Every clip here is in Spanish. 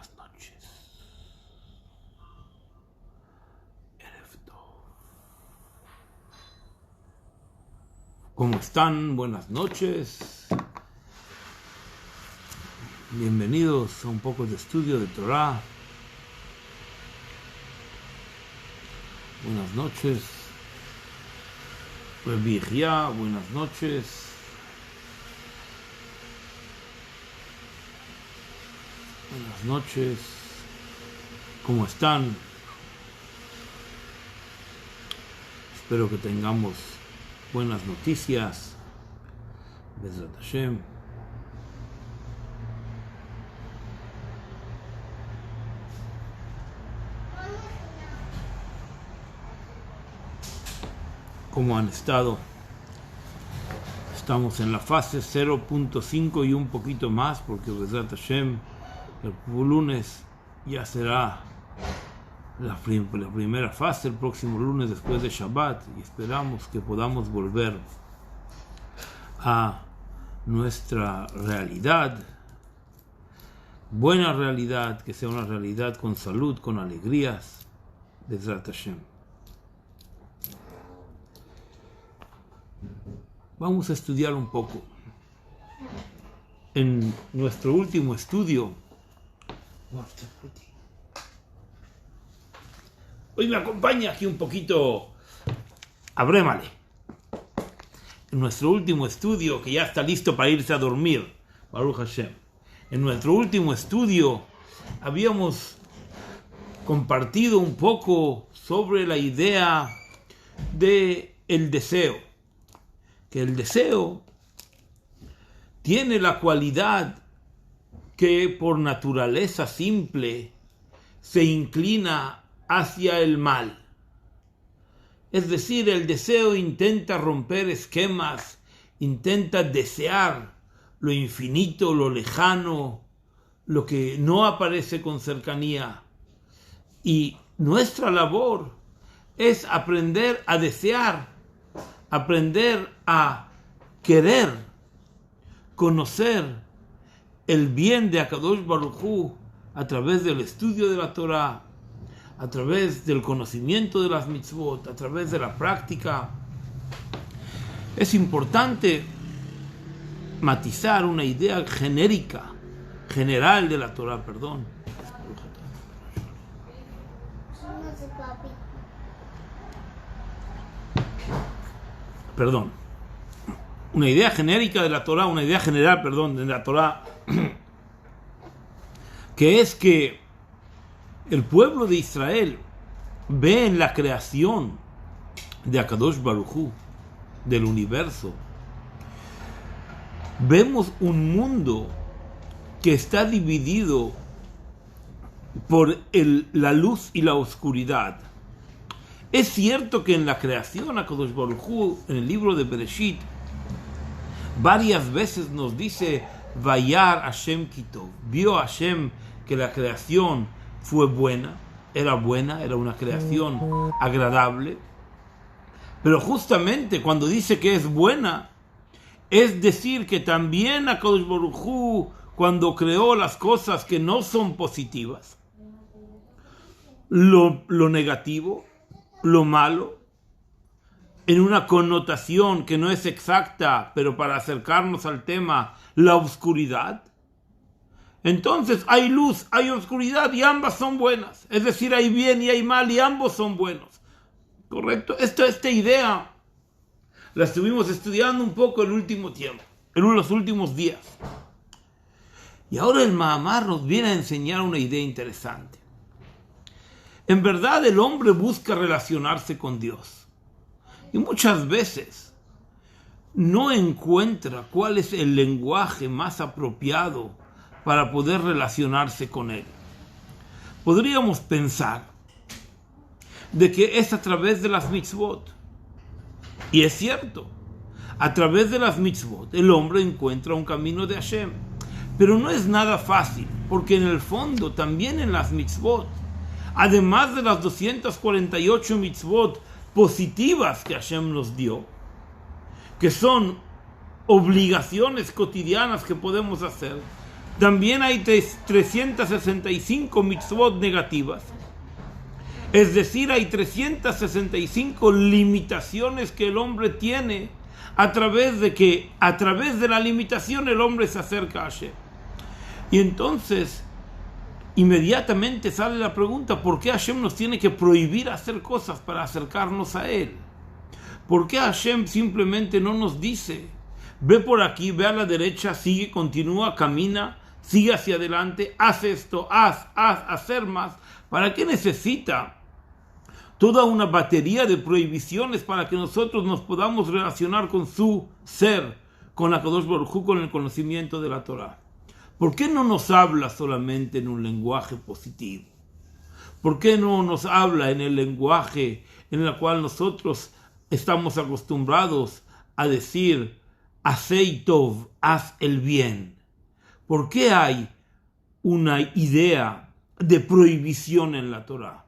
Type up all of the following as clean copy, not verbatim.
buenas noches. Erev Tov. ¿Cómo están? Buenas noches. Bienvenidos a un poco de estudio de Torah. Buenas noches. Rabbi Yehia, buenas noches. Buenas noches. ¿Cómo están? Espero que tengamos buenas noticias. Bezrat Hashem. ¿Cómo han estado? Estamos en la fase 0.5 y un poquito más, porque Bezrat Hashem, el lunes ya será la primera fase, el próximo lunes después de Shabbat, y esperamos que podamos volver a nuestra realidad, buena realidad, que sea una realidad con salud, con alegrías, Bezrat Hashem. Vamos a estudiar un poco. En nuestro último estudio, hoy me acompaña aquí un poquito Abrémale. En nuestro último estudio, que ya está listo para irse a dormir, Baruch Hashem. En nuestro último estudio habíamos compartido un poco sobre la idea de el deseo. Que el deseo tiene la cualidad que por naturaleza simple se inclina hacia el mal. Es decir, el deseo intenta romper esquemas, intenta desear lo infinito, lo lejano, lo que no aparece con cercanía. Y nuestra labor es aprender a desear, aprender a querer, conocer el bien de Akadosh Baruj Hu a través del estudio de la Torah, a través del conocimiento de las mitzvot, a través de la práctica. Es importante matizar una idea general de la Torah, una idea genérica de la Torah, una idea general, de la Torah, que es que el pueblo de Israel ve en la creación de Akadosh Baruj Hu, del universo, vemos un mundo que está dividido por la luz y la oscuridad. Es cierto que en la creación, Akadosh Baruj Hu, en el libro de Bereshit, varias veces nos dice Vayar Hashem Kitov. Vio Hashem que la creación fue buena, era una creación agradable. Pero justamente cuando dice que es buena, es decir que también Akadosh Baruj Hu, cuando creó las cosas que no son positivas, lo negativo, lo malo, en una connotación que no es exacta, pero para acercarnos al tema, la oscuridad. Entonces hay luz, hay oscuridad y ambas son buenas. Es decir, hay bien y hay mal y ambos son buenos. ¿Correcto? Esta idea la estuvimos estudiando un poco el último tiempo, en los últimos días. Y ahora el Mahamar nos viene a enseñar una idea interesante. En verdad el hombre busca relacionarse con Dios. Y muchas veces no encuentra cuál es el lenguaje más apropiado para poder relacionarse con Él. Podríamos pensar de que es a través de las mitzvot. Y es cierto, a través de las mitzvot el hombre encuentra un camino de Hashem. Pero no es nada fácil, porque en el fondo también en las mitzvot, además de las 248 mitzvot positivas que Hashem nos dio, que son obligaciones cotidianas que podemos hacer, También hay 365 mitzvot negativas. Es decir, hay 365 limitaciones que el hombre tiene a través de la limitación el hombre se acerca a Hashem. Y entonces, inmediatamente sale la pregunta, ¿por qué Hashem nos tiene que prohibir hacer cosas para acercarnos a Él? ¿Por qué Hashem simplemente no nos dice, ve por aquí, ve a la derecha, sigue, continúa, camina, sigue hacia adelante, haz esto, hacer más? ¿Para qué necesita toda una batería de prohibiciones para que nosotros nos podamos relacionar con su ser, con la Kadosh Baruj Hu, con el conocimiento de la Torah? ¿Por qué no nos habla solamente en un lenguaje positivo? ¿Por qué no nos habla en el lenguaje en el cual nosotros estamos acostumbrados a decir, Asei Tov, haz el bien? ¿Por qué hay una idea de prohibición en la Torah?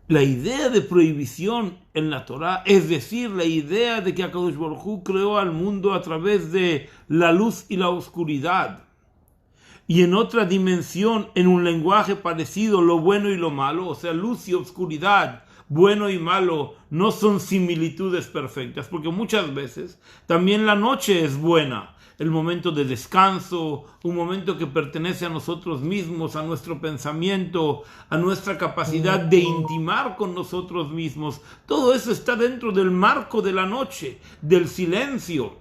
La idea de prohibición en la Torah, es decir, la idea de que HaKadosh Baruj Hu creó al mundo a través de la luz y la oscuridad, y en otra dimensión, en un lenguaje parecido, lo bueno y lo malo, o sea, luz y oscuridad, bueno y malo, no son similitudes perfectas, porque muchas veces también la noche es buena, el momento de descanso, un momento que pertenece a nosotros mismos, a nuestro pensamiento, a nuestra capacidad de intimar con nosotros mismos. Todo eso está dentro del marco de la noche, del silencio,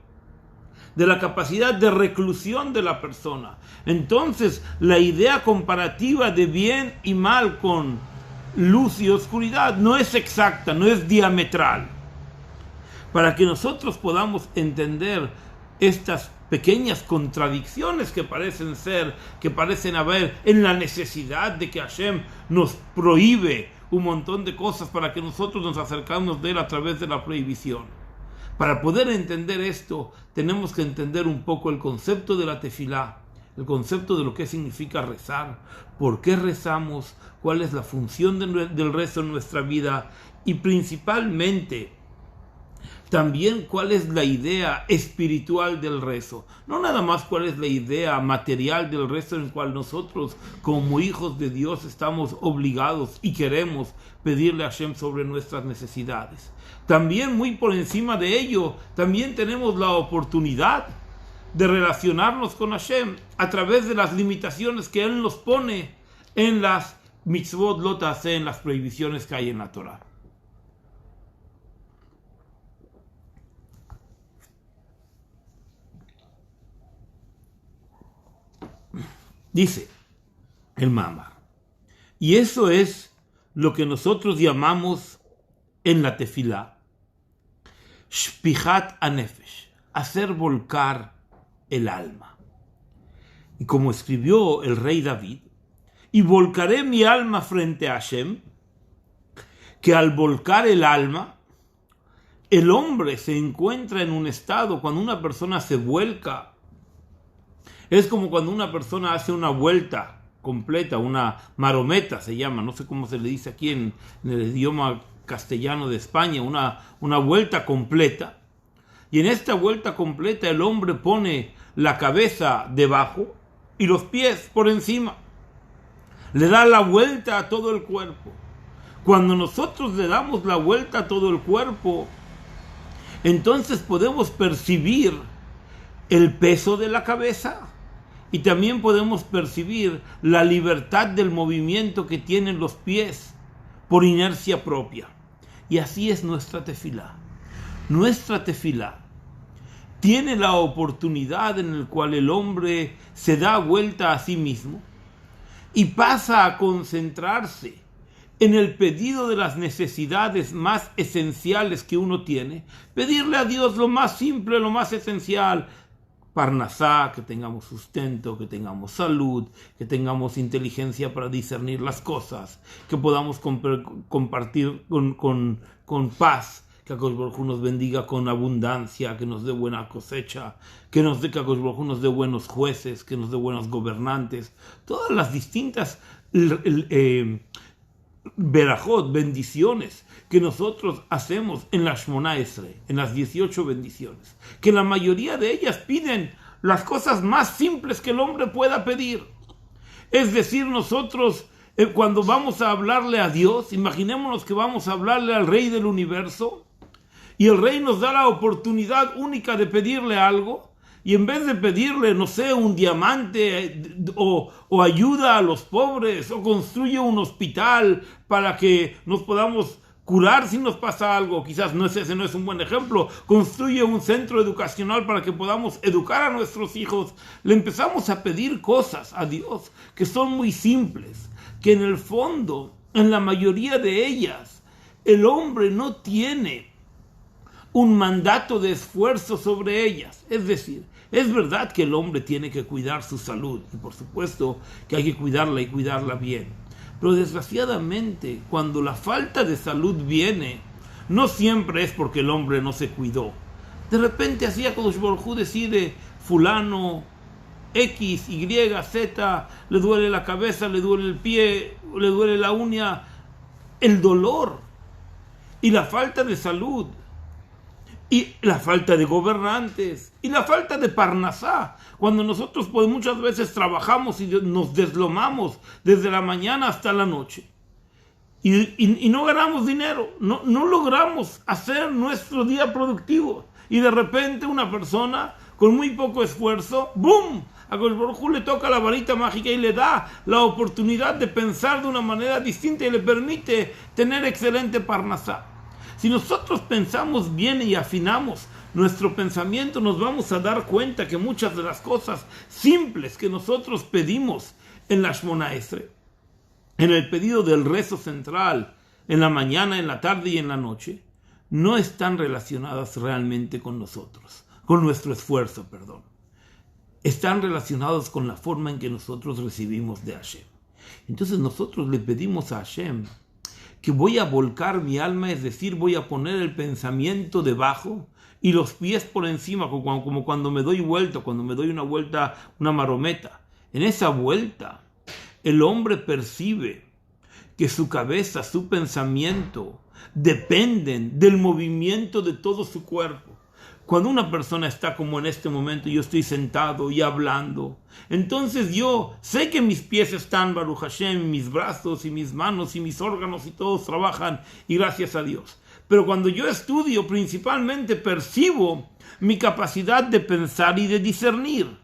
de la capacidad de reclusión de la persona. Entonces, la idea comparativa de bien y mal con luz y oscuridad no es exacta, no es diametral. Para que nosotros podamos entender estas pequeñas contradicciones que parecen haber en la necesidad de que Hashem nos prohíbe un montón de cosas para que nosotros nos acercamos de Él a través de la prohibición. Para poder entender esto, tenemos que entender un poco el concepto de la tefilá, el concepto de lo que significa rezar, por qué rezamos, cuál es la función del rezo en nuestra vida y principalmente también cuál es la idea espiritual del rezo. No nada más cuál es la idea material del rezo en el cual nosotros como hijos de Dios estamos obligados y queremos pedirle a Hashem sobre nuestras necesidades. También muy por encima de ello, también tenemos la oportunidad de relacionarnos con Hashem a través de las limitaciones que Él nos pone en las mitzvot lo ta'aseh, en las prohibiciones que hay en la Torah. Dice el Mamar, y eso es lo que nosotros llamamos en la tefilá Shpichat Anefesh, hacer volcar el alma. Y como escribió el rey David, y volcaré mi alma frente a Hashem, que al volcar el alma, el hombre se encuentra en un estado, cuando una persona se vuelca, es como cuando una persona hace una vuelta completa, una marometa se llama, no sé cómo se le dice aquí en el idioma castellano de España, una vuelta completa. Y en esta vuelta completa el hombre pone la cabeza debajo y los pies por encima. Le da la vuelta a todo el cuerpo. Cuando nosotros le damos la vuelta a todo el cuerpo, entonces podemos percibir el peso de la cabeza. Y también podemos percibir la libertad del movimiento que tienen los pies por inercia propia. Y así es nuestra tefilá. Nuestra tefilá tiene la oportunidad en la cual el hombre se da vuelta a sí mismo y pasa a concentrarse en el pedido de las necesidades más esenciales que uno tiene. Pedirle a Dios lo más simple, lo más esencial. Parnasá, que tengamos sustento, que tengamos salud, que tengamos inteligencia para discernir las cosas, que podamos compartir con paz, que HaKadosh Baruj Hu nos bendiga con abundancia, que nos dé buena cosecha, que HaKadosh Baruj Hu nos dé buenos jueces, que nos dé buenos gobernantes, todas las distintas berajot, bendiciones que nosotros hacemos en la Shmona Esrei, en las 18 bendiciones, que la mayoría de ellas piden las cosas más simples que el hombre pueda pedir. Es decir, nosotros cuando vamos a hablarle a Dios, imaginémonos que vamos a hablarle al Rey del Universo y el Rey nos da la oportunidad única de pedirle algo y en vez de pedirle, no sé, un diamante o ayuda a los pobres o construye un hospital para que nos podamos curar si nos pasa algo, quizás ese no es un buen ejemplo, construye un centro educacional para que podamos educar a nuestros hijos, le empezamos a pedir cosas a Dios que son muy simples, que en el fondo, en la mayoría de ellas, el hombre no tiene un mandato de esfuerzo sobre ellas. Es decir, es verdad que el hombre tiene que cuidar su salud, y por supuesto que hay que cuidarla y cuidarla bien. Pero desgraciadamente, cuando la falta de salud viene, no siempre es porque el hombre no se cuidó. De repente así Akadosh Baruj Hu decide, fulano, X, Y, Z, le duele la cabeza, le duele el pie, le duele la uña. El dolor y la falta de salud y la falta de gobernantes y la falta de parnasá, cuando nosotros pues muchas veces trabajamos y nos deslomamos desde la mañana hasta la noche y no ganamos dinero, no logramos hacer nuestro día productivo y de repente una persona con muy poco esfuerzo, ¡boom!, a Akadosh Baruj Hu le toca la varita mágica y le da la oportunidad de pensar de una manera distinta y le permite tener excelente parnasá. Si nosotros pensamos bien y afinamos nuestro pensamiento, nos vamos a dar cuenta que muchas de las cosas simples que nosotros pedimos en la Shmona Esrei, en el pedido del rezo central, en la mañana, en la tarde y en la noche, no están relacionadas realmente con nosotros, con nuestro esfuerzo, Están relacionados con la forma en que nosotros recibimos de Hashem. Entonces nosotros le pedimos a Hashem que voy a volcar mi alma, es decir, voy a poner el pensamiento debajo y los pies por encima, como cuando me doy vuelta, cuando me doy una vuelta, una marometa. En esa vuelta, el hombre percibe que su cabeza, su pensamiento, dependen del movimiento de todo su cuerpo. Cuando una persona está como en este momento, yo estoy sentado y hablando, entonces yo sé que mis pies están, Baruch Hashem, mis brazos y mis manos y mis órganos y todos trabajan, y gracias a Dios. Pero cuando yo estudio, principalmente percibo mi capacidad de pensar y de discernir.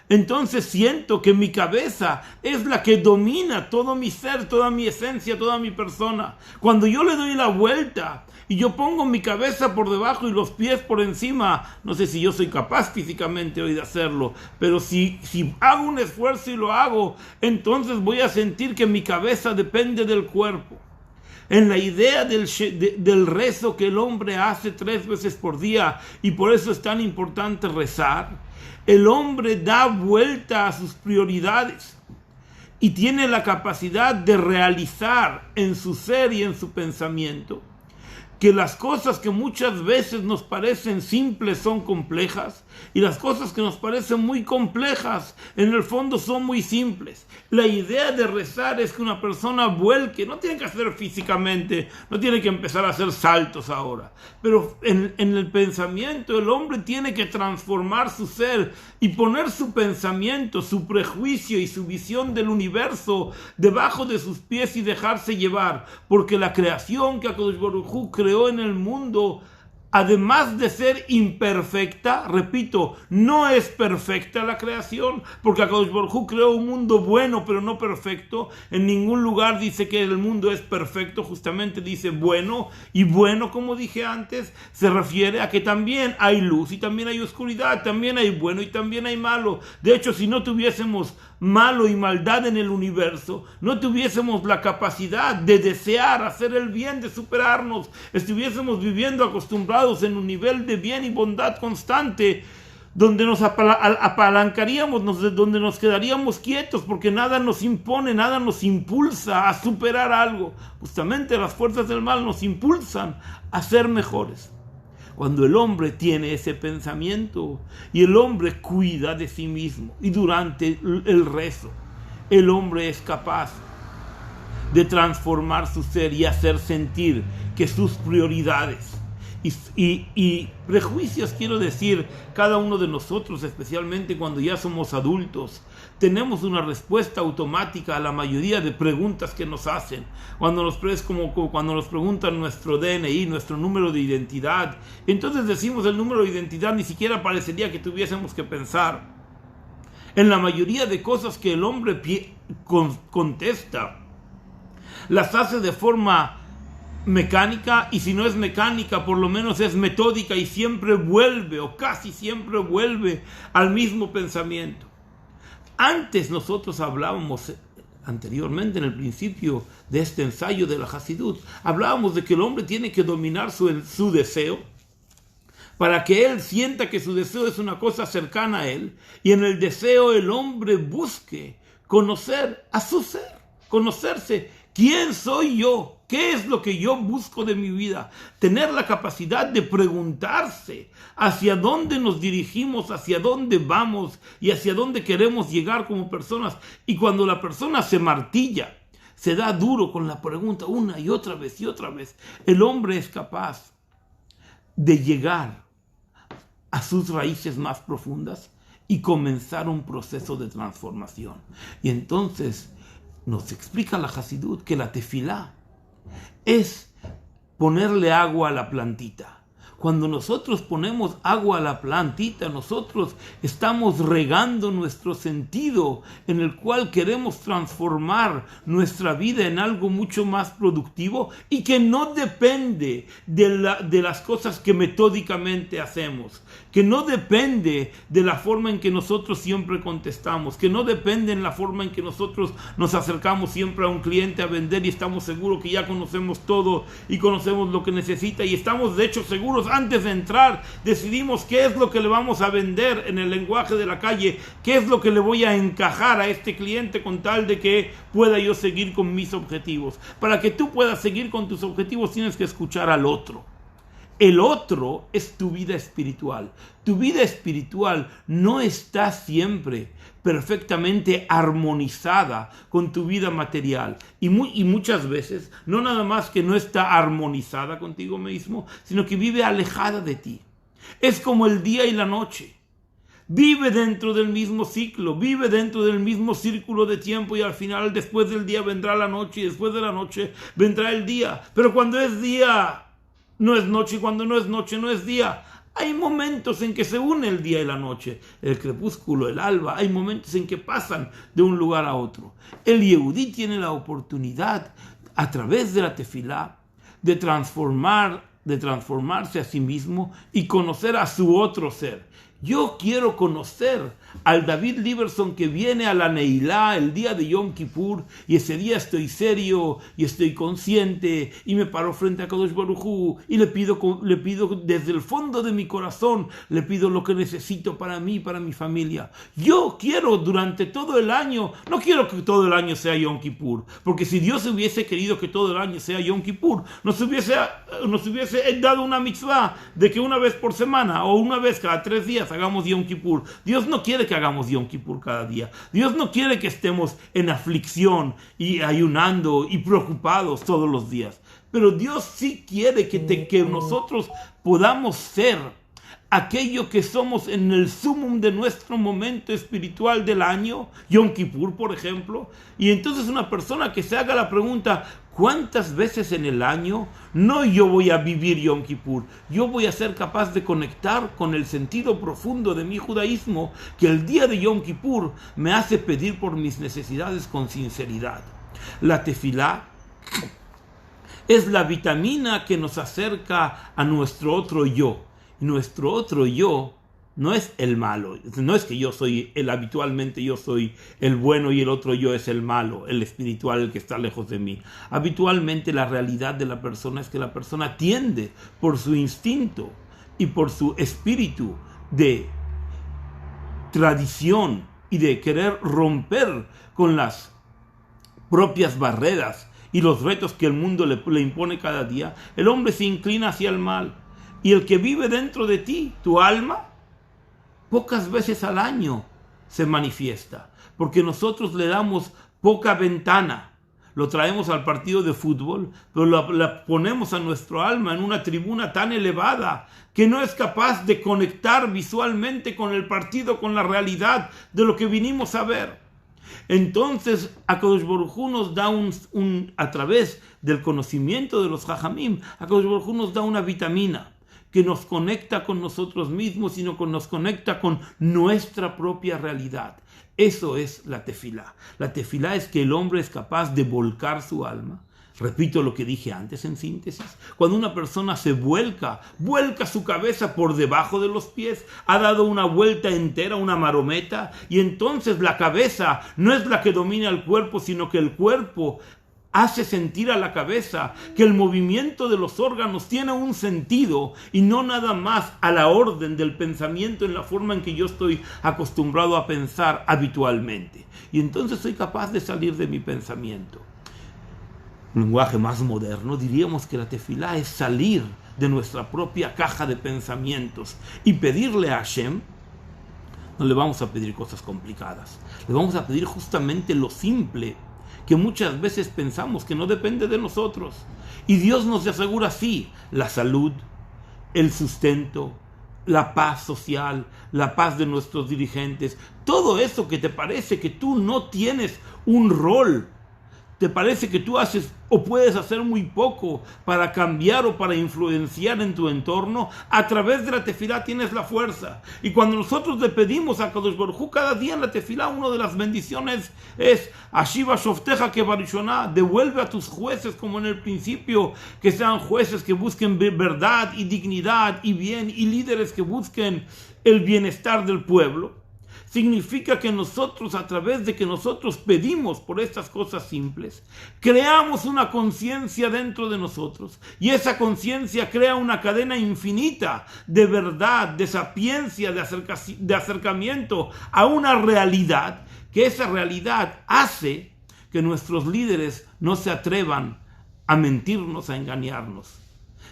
Entonces siento que mi cabeza es la que domina todo mi ser, toda mi esencia, toda mi persona. Cuando yo le doy la vuelta y yo pongo mi cabeza por debajo y los pies por encima, no sé si yo soy capaz físicamente hoy de hacerlo, pero si hago un esfuerzo y lo hago, entonces voy a sentir que mi cabeza depende del cuerpo. En la idea del rezo que el hombre hace 3 veces por día, y por eso es tan importante rezar, el hombre da vuelta a sus prioridades y tiene la capacidad de realizar en su ser y en su pensamiento que las cosas que muchas veces nos parecen simples son complejas y las cosas que nos parecen muy complejas en el fondo son muy simples. La idea de rezar es que una persona vuelque, no tiene que hacer físicamente, no tiene que empezar a hacer saltos ahora, pero en el pensamiento el hombre tiene que transformar su ser y poner su pensamiento, su prejuicio y su visión del universo debajo de sus pies y dejarse llevar, porque la creación que Akadosh Baruj Hu creó en el mundo, además de ser imperfecta, repito, no es perfecta la creación, porque Akadosh Baruj Hu creó un mundo bueno, pero no perfecto. En ningún lugar dice que el mundo es perfecto, justamente dice bueno, y bueno, como dije antes, se refiere a que también hay luz y también hay oscuridad, también hay bueno y también hay malo. De hecho, si no tuviésemos malo y maldad en el universo, no tuviésemos la capacidad de desear hacer el bien, de superarnos, estuviésemos viviendo acostumbrados en un nivel de bien y bondad constante, donde nos apalancaríamos, donde nos quedaríamos quietos, porque nada nos impone, nada nos impulsa a superar algo. Justamente las fuerzas del mal nos impulsan a ser mejores. Cuando el hombre tiene ese pensamiento y el hombre cuida de sí mismo, y durante el rezo, el hombre es capaz de transformar su ser y hacer sentir que sus prioridades Y prejuicios, quiero decir, cada uno de nosotros, especialmente cuando ya somos adultos, tenemos una respuesta automática a la mayoría de preguntas que nos hacen. Cuando nos preguntan nuestro DNI, nuestro número de identidad, entonces decimos el número de identidad, ni siquiera parecería que tuviésemos que pensar en la mayoría de cosas que el hombre contesta. Las hace de forma mecánica, y si no es mecánica, por lo menos es metódica, y siempre vuelve, o casi siempre vuelve, al mismo pensamiento. Antes nosotros hablábamos, anteriormente en el principio de este ensayo de la Hasidut, hablábamos de que el hombre tiene que dominar su deseo, para que él sienta que su deseo es una cosa cercana a él, y en el deseo el hombre busque conocer a su ser, conocerse. ¿Quién soy yo? ¿Qué es lo que yo busco de mi vida? Tener la capacidad de preguntarse hacia dónde nos dirigimos, hacia dónde vamos y hacia dónde queremos llegar como personas. Y cuando la persona se martilla, se da duro con la pregunta una y otra vez, el hombre es capaz de llegar a sus raíces más profundas y comenzar un proceso de transformación. Y entonces nos explica la Hasidut que la tefilá es ponerle agua a la plantita. Cuando nosotros ponemos agua a la plantita, nosotros estamos regando nuestro sentido en el cual queremos transformar nuestra vida en algo mucho más productivo y que no depende de las cosas que metódicamente hacemos, que no depende de la forma en que nosotros siempre contestamos, que no depende en la forma en que nosotros nos acercamos siempre a un cliente a vender y estamos seguros que ya conocemos todo y conocemos lo que necesita y estamos de hecho seguros antes de entrar, decidimos qué es lo que le vamos a vender en el lenguaje de la calle, qué es lo que le voy a encajar a este cliente con tal de que pueda yo seguir con mis objetivos. Para que tú puedas seguir con tus objetivos tienes que escuchar al otro. El otro es tu vida espiritual. Tu vida espiritual no está siempre perfectamente armonizada con tu vida material. Y muchas veces, no nada más que no está armonizada contigo mismo, sino que vive alejada de ti. Es como el día y la noche. Vive dentro del mismo ciclo, vive dentro del mismo círculo de tiempo y al final, después del día vendrá la noche y después de la noche vendrá el día. Pero cuando es día, no es noche, y cuando no es noche, no es día. Hay momentos en que se une el día y la noche, el crepúsculo, el alba. Hay momentos en que pasan de un lugar a otro. El Yehudí tiene la oportunidad, a través de la tefilá, de transformarse a sí mismo y conocer a su otro ser. Yo quiero conocer al David Liberson que viene a la Neilá el día de Yom Kippur y ese día estoy serio y estoy consciente y me paro frente a Kadosh Baruj Hu y le pido desde el fondo de mi corazón, le pido lo que necesito para mí, para mi familia. Yo quiero durante todo el año, no quiero que todo el año sea Yom Kippur, porque si Dios hubiese querido que todo el año sea Yom Kippur, nos hubiese dado una mitzvah de que una vez por semana o una vez cada 3 días hagamos Yom Kippur. Dios no quiere que hagamos Yom Kippur cada día. Dios no quiere que estemos en aflicción y ayunando y preocupados todos los días. Pero Dios sí quiere que nosotros podamos ser aquello que somos en el sumum de nuestro momento espiritual del año, Yom Kippur, por ejemplo. Y entonces una persona que se haga la pregunta, ¿cuántas veces en el año no yo voy a vivir Yom Kippur? Yo voy a ser capaz de conectar con el sentido profundo de mi judaísmo, que el día de Yom Kippur me hace pedir por mis necesidades con sinceridad. La tefilá es la vitamina que nos acerca a nuestro otro yo. Nuestro otro yo no es el malo, no es que habitualmente yo soy el bueno y el otro yo es el malo, el espiritual, el que está lejos de mí. Habitualmente la realidad de la persona es que la persona tiende por su instinto y por su espíritu de tradición y de querer romper con las propias barreras y los retos que el mundo le impone cada día, el hombre se inclina hacia el mal. Y el que vive dentro de ti, tu alma, pocas veces al año se manifiesta, porque nosotros le damos poca ventana, lo traemos al partido de fútbol, pero la ponemos a nuestro alma en una tribuna tan elevada que no es capaz de conectar visualmente con el partido, con la realidad de lo que vinimos a ver. Entonces, Akadosh Baruj Hu nos da a través del conocimiento de los Jajamim, Akadosh Baruj Hu nos da una vitamina que nos conecta con nosotros mismos, sino que nos conecta con nuestra propia realidad. Eso es la tefilá. La tefilá es que el hombre es capaz de volcar su alma. Repito lo que dije antes en síntesis. Cuando una persona se vuelca su cabeza por debajo de los pies, ha dado una vuelta entera, una marometa, y entonces la cabeza no es la que domina el cuerpo, sino que el cuerpo hace sentir a la cabeza que el movimiento de los órganos tiene un sentido y no nada más a la orden del pensamiento en la forma en que yo estoy acostumbrado a pensar habitualmente. Y entonces soy capaz de salir de mi pensamiento. Un lenguaje más moderno, diríamos que la tefilá es salir de nuestra propia caja de pensamientos y pedirle a Hashem. No le vamos a pedir cosas complicadas, le vamos a pedir justamente lo simple que muchas veces pensamos que no depende de nosotros. Y Dios nos asegura así la salud, el sustento, la paz social, la paz de nuestros dirigentes. Todo eso que te parece que tú no tienes un rol, te parece que tú haces o puedes hacer muy poco para cambiar o para influenciar en tu entorno, a través de la tefilá tienes la fuerza. Y cuando nosotros le pedimos a Kadosh Baruj Hu cada día en la tefilá, una de las bendiciones es Ashiva Shofteja Kebarishoná, devuelve a tus jueces como en el principio, que sean jueces que busquen verdad y dignidad y bien, y líderes que busquen el bienestar del pueblo. Significa que nosotros, a través de que nosotros pedimos por estas cosas simples, creamos una conciencia dentro de nosotros, y esa conciencia crea una cadena infinita de verdad, de sapiencia, de acercamiento a una realidad, que esa realidad hace que nuestros líderes no se atrevan a mentirnos, a engañarnos.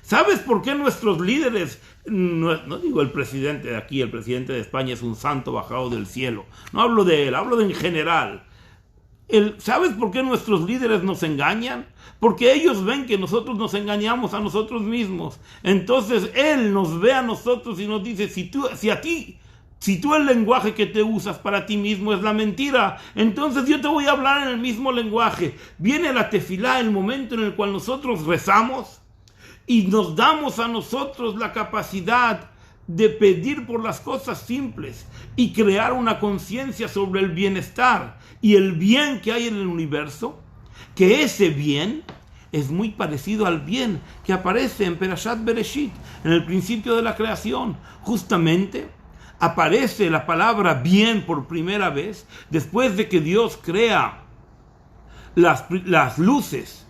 ¿Sabes por qué nuestros líderes, no digo el presidente de aquí, el presidente de España es un santo bajado del cielo, no hablo de él, hablo de en general. ¿Sabes por qué nuestros líderes nos engañan? Porque ellos ven que nosotros nos engañamos a nosotros mismos. Entonces él nos ve a nosotros y nos dice, si tú el lenguaje que te usas para ti mismo es la mentira, entonces yo te voy a hablar en el mismo lenguaje. Viene la tefilá, el momento en el cual nosotros rezamos y nos damos a nosotros la capacidad de pedir por las cosas simples y crear una conciencia sobre el bienestar y el bien que hay en el universo, que ese bien es muy parecido al bien que aparece en Perashat Bereshit, en el principio de la creación. Justamente aparece la palabra bien por primera vez después de que Dios crea las luces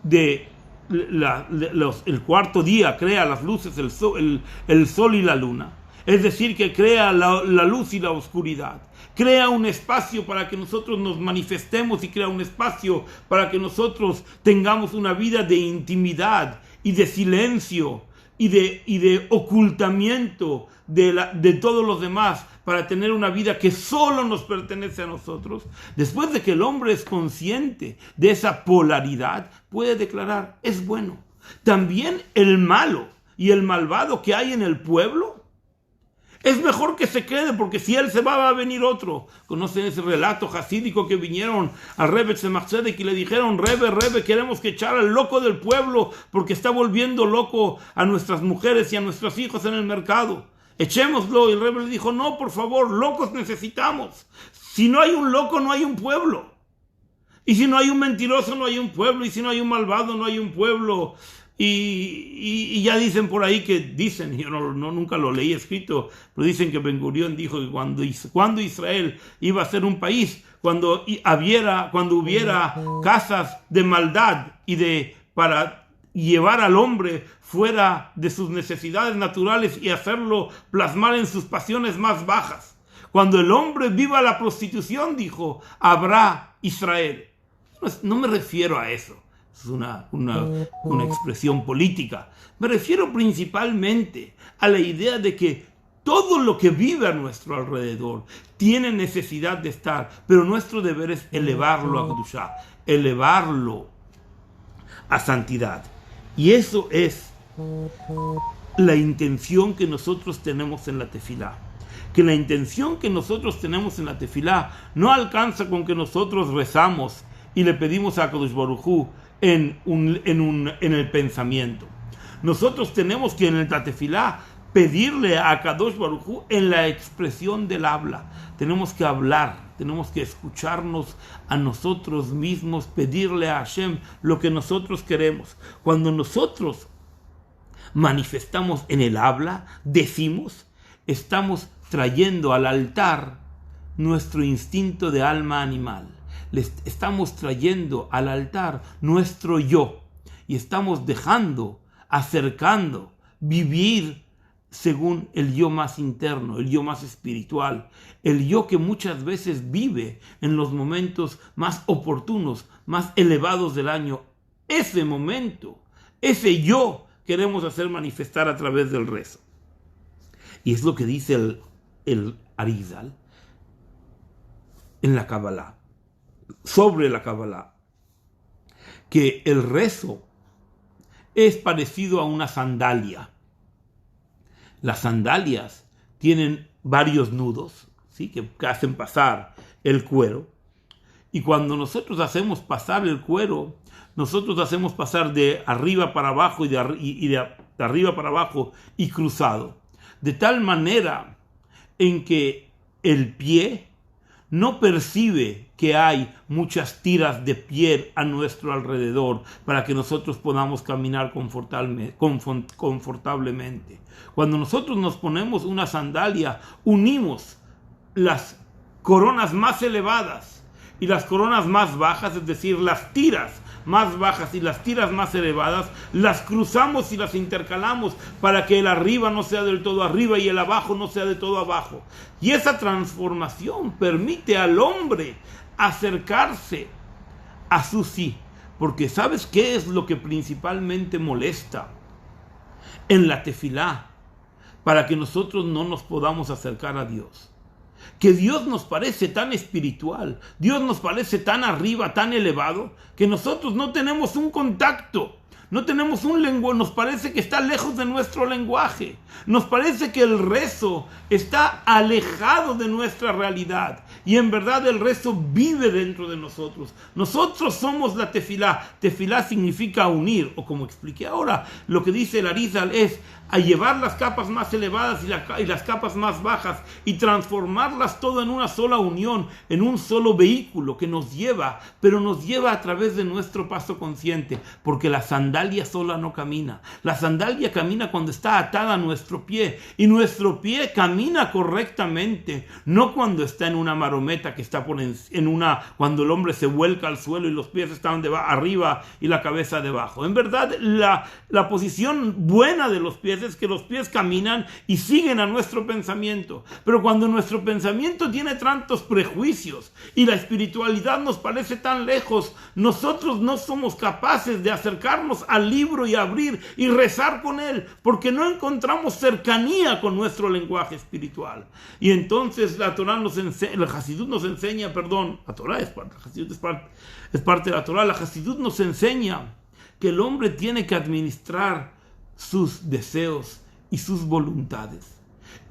de el cuarto día, crea las luces, el sol y la luna. Es decir, que crea la luz y la oscuridad. Crea un espacio para que nosotros nos manifestemos y crea un espacio para que nosotros tengamos una vida de intimidad y de silencio y de ocultamiento de todos los demás, para tener una vida que solo nos pertenece a nosotros. Después de que el hombre es consciente de esa polaridad, puede declarar, es bueno. También el malo y el malvado que hay en el pueblo, es mejor que se quede, porque si él se va a venir otro. ¿Conocen ese relato jasídico que vinieron al Rebbe Tzemach Tzedek y le dijeron, Rebbe, queremos que echar al loco del pueblo porque está volviendo loco a nuestras mujeres y a nuestros hijos en el mercado? Echémoslo. Y el Rebbe le dijo, no, por favor, locos necesitamos. Si no hay un loco, no hay un pueblo. Y si no hay un mentiroso, no hay un pueblo. Y si no hay un malvado, no hay un pueblo. Y ya dicen por ahí yo nunca lo leí escrito, pero dicen que Ben Gurión dijo que cuando Israel iba a ser un país, cuando hubiera casas de maldad para llevar al hombre fuera de sus necesidades naturales y hacerlo plasmar en sus pasiones más bajas. Cuando el hombre viva la prostitución, dijo, habrá Israel. No me refiero a eso. Es una expresión política. Me refiero principalmente a la idea de que todo lo que vive a nuestro alrededor tiene necesidad de estar, pero nuestro deber es elevarlo a Kedushá, elevarlo a santidad. Y eso es la intención que nosotros tenemos en la tefilá. Que la intención que nosotros tenemos en la tefilá no alcanza con que nosotros rezamos y le pedimos a Kadosh Baruj Hu en el pensamiento. Nosotros tenemos que en la tefilá pedirle a Kadosh Baruj Hu en la expresión del habla. Tenemos que hablar, tenemos que escucharnos a nosotros mismos, pedirle a Hashem lo que nosotros queremos. Cuando nosotros manifestamos en el habla, decimos, estamos trayendo al altar nuestro instinto de alma animal. Estamos trayendo al altar nuestro yo y estamos dejando, acercando, vivir según el yo más interno, el yo más espiritual, el yo que muchas veces vive en los momentos más oportunos, más elevados del año. Ese momento, ese yo queremos hacer manifestar a través del rezo. Y es lo que dice el Arizal en la Kabbalah, sobre la Kabbalah, que el rezo es parecido a una sandalia. Las sandalias tienen varios nudos, ¿sí? que hacen pasar el cuero. Y cuando nosotros hacemos pasar el cuero, nosotros hacemos pasar de arriba para abajo y de arriba para abajo y cruzado. De tal manera en que el pie no percibe que hay muchas tiras de piel a nuestro alrededor para que nosotros podamos caminar confortablemente. Cuando nosotros nos ponemos una sandalia, unimos las coronas más elevadas y las coronas más bajas, es decir, las tiras más bajas y las tiras más elevadas, las cruzamos y las intercalamos para que el arriba no sea del todo arriba y el abajo no sea de todo abajo. Y esa transformación permite al hombre acercarse a su sí. Porque ¿sabes qué es lo que principalmente molesta en la tefilá para que nosotros no nos podamos acercar a Dios? Que Dios nos parece tan espiritual, Dios nos parece tan arriba, tan elevado, que nosotros no tenemos un contacto, no tenemos un lenguaje, nos parece que está lejos de nuestro lenguaje, nos parece que el rezo está alejado de nuestra realidad, y en verdad el rezo vive dentro de nosotros. Nosotros somos la tefilá. Tefilá significa unir, o como expliqué ahora, lo que dice el Arizal es a llevar las capas más elevadas y las capas más bajas y transformarlas todo en una sola unión, en un solo vehículo que nos lleva, pero nos lleva a través de nuestro paso consciente, porque la sandalia sola no camina. La sandalia camina cuando está atada a nuestro pie, y nuestro pie camina correctamente, no cuando está en una marometa que está cuando el hombre se vuelca al suelo y los pies están arriba y la cabeza debajo. En verdad, la posición buena de los pies es que los pies caminan y siguen a nuestro pensamiento. Pero cuando nuestro pensamiento tiene tantos prejuicios y la espiritualidad nos parece tan lejos, nosotros no somos capaces de acercarnos al libro y abrir y rezar con él, porque no encontramos cercanía con nuestro lenguaje espiritual. Y entonces la Torah el Hasidut nos enseña, la Torah es parte, el Hasidut es parte de la Torah. La Hasidut nos enseña que el hombre tiene que administrar sus deseos y sus voluntades.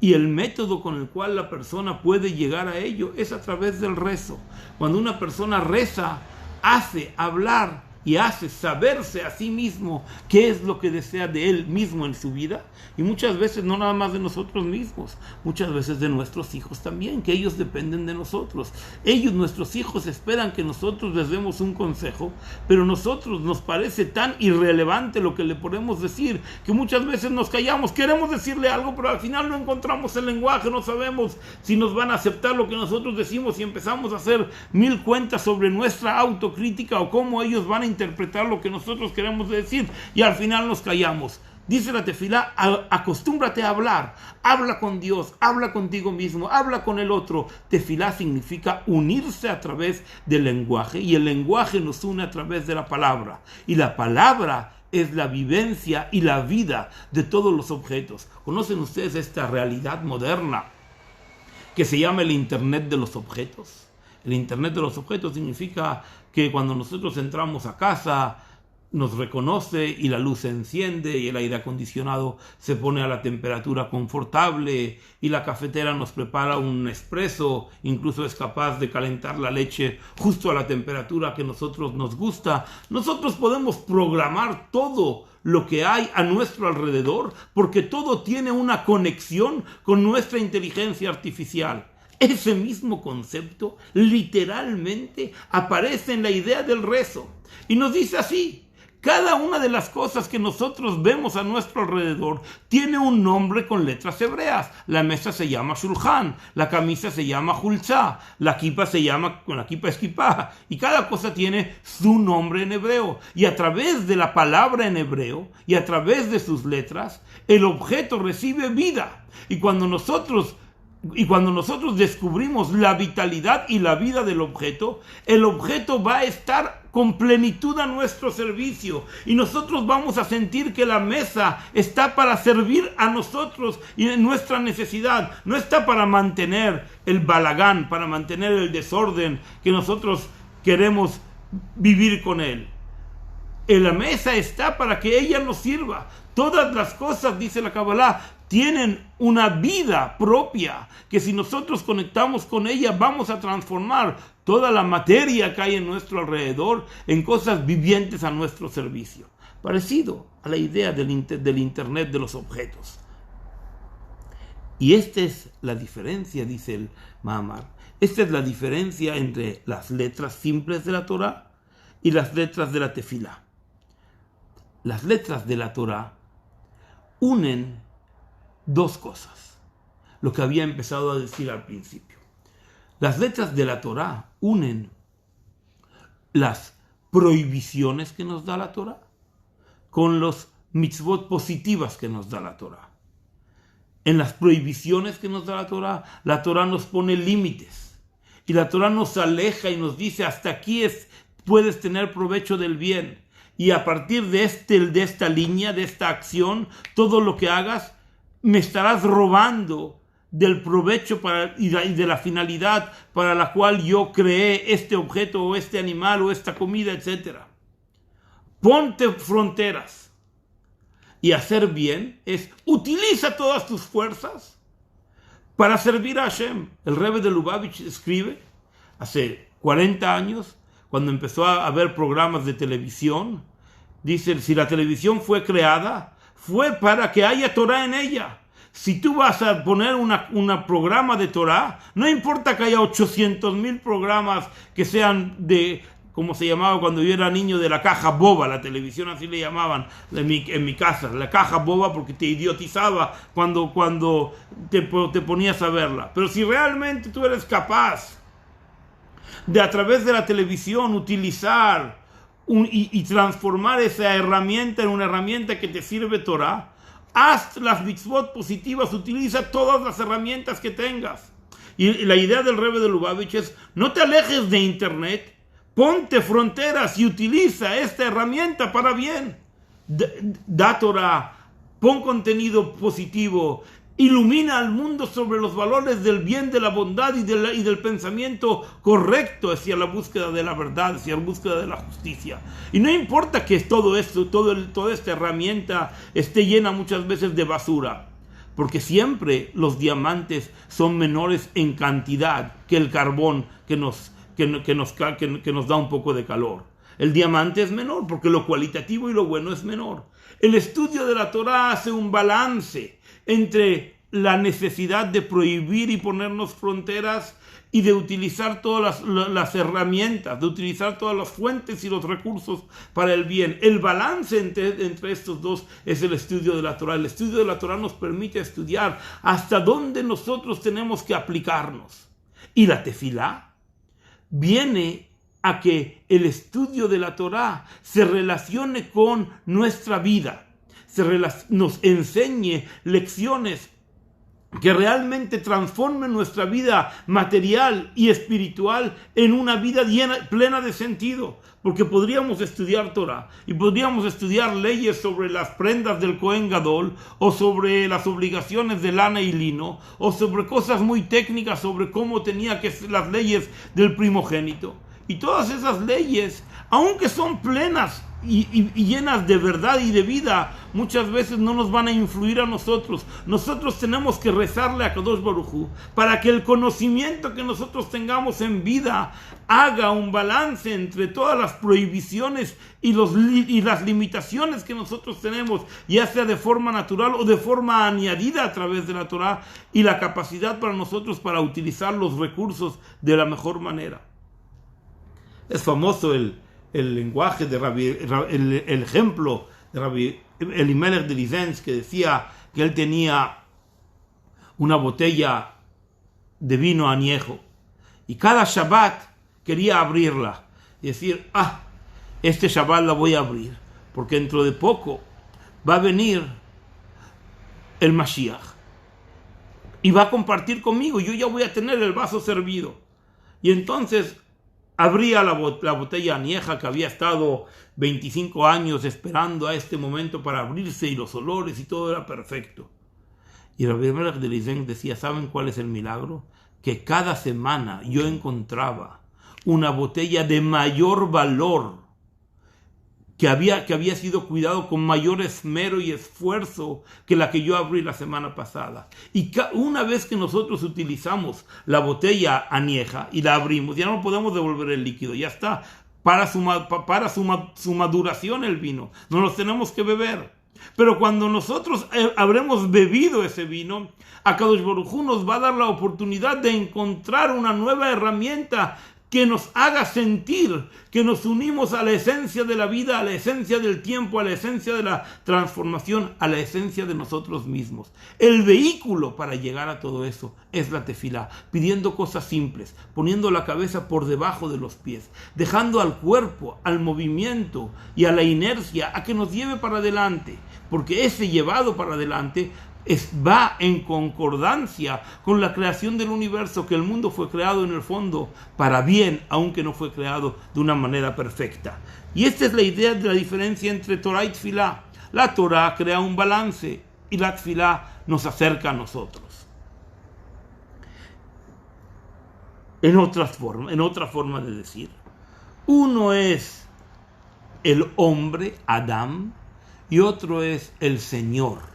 Y el método con el cual la persona puede llegar a ello es a través del rezo. Cuando una persona reza, hace hablar y hace saberse a sí mismo qué es lo que desea de él mismo en su vida, y muchas veces no nada más de nosotros mismos, muchas veces de nuestros hijos también, que ellos dependen de nosotros. Nuestros hijos esperan que nosotros les demos un consejo, pero nosotros nos parece tan irrelevante lo que le podemos decir, que muchas veces nos callamos, queremos decirle algo, pero al final no encontramos el lenguaje, no sabemos si nos van a aceptar lo que nosotros decimos, y empezamos a hacer 1000 cuentas sobre nuestra autocrítica o cómo ellos van a interpretar lo que nosotros queremos decir, y al final nos callamos. Dice la tefilá, acostúmbrate a hablar, habla con Dios, habla contigo mismo, habla con el otro. Tefilá significa unirse a través del lenguaje, y el lenguaje nos une a través de la palabra, y la palabra es la vivencia y la vida de todos los objetos. ¿Conocen ustedes esta realidad moderna que se llama el Internet de los objetos? El Internet de los objetos significa que cuando nosotros entramos a casa, nos reconoce y la luz se enciende y el aire acondicionado se pone a la temperatura confortable y la cafetera nos prepara un espresso, incluso es capaz de calentar la leche justo a la temperatura que nosotros nos gusta. Nosotros podemos programar todo lo que hay a nuestro alrededor porque todo tiene una conexión con nuestra inteligencia artificial. Ese mismo concepto literalmente aparece en la idea del rezo y nos dice así: cada una de las cosas que nosotros vemos a nuestro alrededor tiene un nombre con letras hebreas. La mesa se llama shulchan, la camisa se llama hulzá, la kipa se llama, con la kipa es kipá, y cada cosa tiene su nombre en hebreo. Y a través de la palabra en hebreo y a través de sus letras, el objeto recibe vida. Y cuando nosotros descubrimos la vitalidad y la vida del objeto, el objeto va a estar con plenitud a nuestro servicio y nosotros vamos a sentir que la mesa está para servir a nosotros y en nuestra necesidad. No está para mantener el balagán, para mantener el desorden que nosotros queremos vivir con él. La mesa está para que ella nos sirva. Todas las cosas, dice la Kabbalah, tienen una vida propia, que si nosotros conectamos con ella vamos a transformar toda la materia que hay en nuestro alrededor en cosas vivientes a nuestro servicio. Parecido a la idea del Internet de los objetos. Y esta es la diferencia, dice el Mahamar. Esta es la diferencia entre las letras simples de la Torah y las letras de la Tefilá. Las letras de la Torah unen dos cosas, lo que había empezado a decir al principio. Las letras de la Torah unen las prohibiciones que nos da la Torah con los mitzvot positivas que nos da la Torah. En las prohibiciones que nos da la Torah nos pone límites y la Torah nos aleja y nos dice: hasta aquí puedes tener provecho del bien, y a partir de esta línea, de esta acción, todo lo que hagas me estarás robando del provecho y de la finalidad para la cual yo creé este objeto o este animal o esta comida, etc. Ponte fronteras. Y hacer bien es: utiliza todas tus fuerzas para servir a Hashem. El Rebbe de Lubavitch escribe, hace 40 años, cuando empezó a haber programas de televisión, dice: si la televisión fue creada, fue para que haya Torah en ella. Si tú vas a poner un programa de Torah, no importa que haya 800,000 programas que sean de, como se llamaba cuando yo era niño, de la caja boba, la televisión así le llamaban en mi casa, la caja boba, porque te idiotizaba cuando te ponías a verla. Pero si realmente tú eres capaz de, a través de la televisión, utilizar y transformar esa herramienta en una herramienta que te sirve Torah, haz las mitzvot positivas, utiliza todas las herramientas que tengas. Y la idea del Rebbe de Lubavitch es: no te alejes de Internet, ponte fronteras y utiliza esta herramienta para bien. Da Torah, pon contenido positivo, ilumina al mundo sobre los valores del bien, de la bondad y del pensamiento correcto hacia la búsqueda de la verdad, hacia la búsqueda de la justicia. Y no importa que todo esto, toda esta herramienta esté llena muchas veces de basura, porque siempre los diamantes son menores en cantidad que el carbón que nos da un poco de calor. El diamante es menor porque lo cualitativo y lo bueno es menor. El estudio de la Torah hace un balance entre la necesidad de prohibir y ponernos fronteras y de utilizar todas las herramientas, de utilizar todas las fuentes y los recursos para el bien. El balance entre estos dos es el estudio de la Torah. El estudio de la Torah nos permite estudiar hasta dónde nosotros tenemos que aplicarnos. Y la tefilá viene a que el estudio de la Torah se relacione con nuestra vida, nos enseñe lecciones que realmente transforme nuestra vida material y espiritual en una vida plena de sentido. Porque podríamos estudiar Torah y podríamos estudiar leyes sobre las prendas del Cohen Gadol, o sobre las obligaciones de lana y lino, o sobre cosas muy técnicas sobre cómo tenía que ser las leyes del primogénito. Y todas esas leyes, aunque son plenas y llenas de verdad y de vida, muchas veces no nos van a influir a nosotros. Nosotros tenemos que rezarle a Kadosh Baruj Hu para que el conocimiento que nosotros tengamos en vida haga un balance entre todas las prohibiciones y las limitaciones que nosotros tenemos, ya sea de forma natural o de forma añadida a través de la Torah, y la capacidad para nosotros para utilizar los recursos de la mejor manera. Es famoso el lenguaje de el ejemplo de Rabbi Elimelech de Lizens, que decía que él tenía una botella de vino añejo y cada Shabbat quería abrirla y decir, este Shabbat la voy a abrir porque dentro de poco va a venir el Mashiach y va a compartir conmigo, yo ya voy a tener el vaso servido. Y entonces abría la botella añeja que había estado 25 años esperando a este momento para abrirse, y los olores y todo era perfecto. Y Rabbi Elimelech de Lizens decía, ¿saben cuál es el milagro? Que cada semana yo encontraba una botella de mayor valor, que había sido cuidado con mayor esmero y esfuerzo que la que yo abrí la semana pasada. Y una vez que nosotros utilizamos la botella añeja y la abrimos, ya no podemos devolver el líquido, ya está, para su maduración el vino, no los tenemos que beber. Pero cuando nosotros habremos bebido ese vino, Akadosh Baruj Hu nos va a dar la oportunidad de encontrar una nueva herramienta que nos haga sentir que nos unimos a la esencia de la vida, a la esencia del tiempo, a la esencia de la transformación, a la esencia de nosotros mismos. El vehículo para llegar a todo eso es la tefilá, pidiendo cosas simples, poniendo la cabeza por debajo de los pies, dejando al cuerpo, al movimiento y a la inercia a que nos lleve para adelante, porque ese llevado para adelante va en concordancia con la creación del universo, que el mundo fue creado en el fondo para bien, aunque no fue creado de una manera perfecta. Y esta es la idea de la diferencia entre Torah y Tfilá. La Torah crea un balance y la Tfilá nos acerca a nosotros. En otra forma de decir, uno es el hombre, Adán, y otro es el Señor.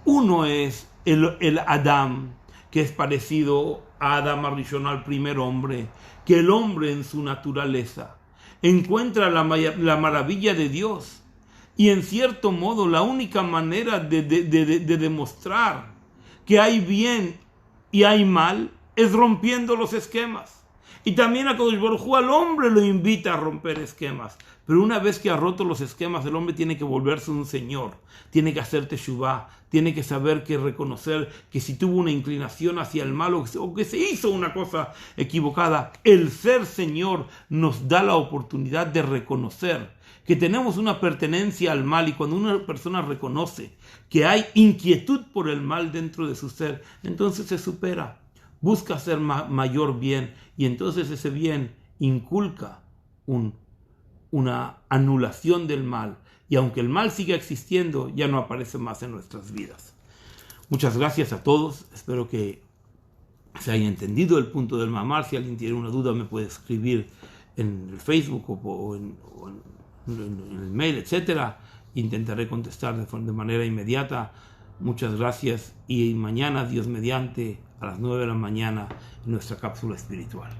Uno es el Adán, que es parecido a Adam Arishon, al primer hombre, que el hombre en su naturaleza encuentra la maravilla de Dios, y en cierto modo la única manera de demostrar que hay bien y hay mal es rompiendo los esquemas. Y también Akadosh Baruj Hu al hombre lo invita a romper esquemas. Pero una vez que ha roto los esquemas, el hombre tiene que volverse un señor. Tiene que hacer teshuvá. Tiene que saber que reconocer que si tuvo una inclinación hacia el mal o que se hizo una cosa equivocada, el ser señor nos da la oportunidad de reconocer que tenemos una pertenencia al mal. Y cuando una persona reconoce que hay inquietud por el mal dentro de su ser, entonces se supera. Busca hacer mayor bien, y entonces ese bien inculca una anulación del mal, y aunque el mal siga existiendo, ya no aparece más en nuestras vidas. Muchas gracias a todos, espero que se haya entendido el punto del mamar. Si alguien tiene una duda me puede escribir en el Facebook o en el mail, etc. Intentaré contestar de manera inmediata. Muchas gracias, y mañana, Dios mediante, a las 9 de la mañana, en nuestra cápsula espiritual.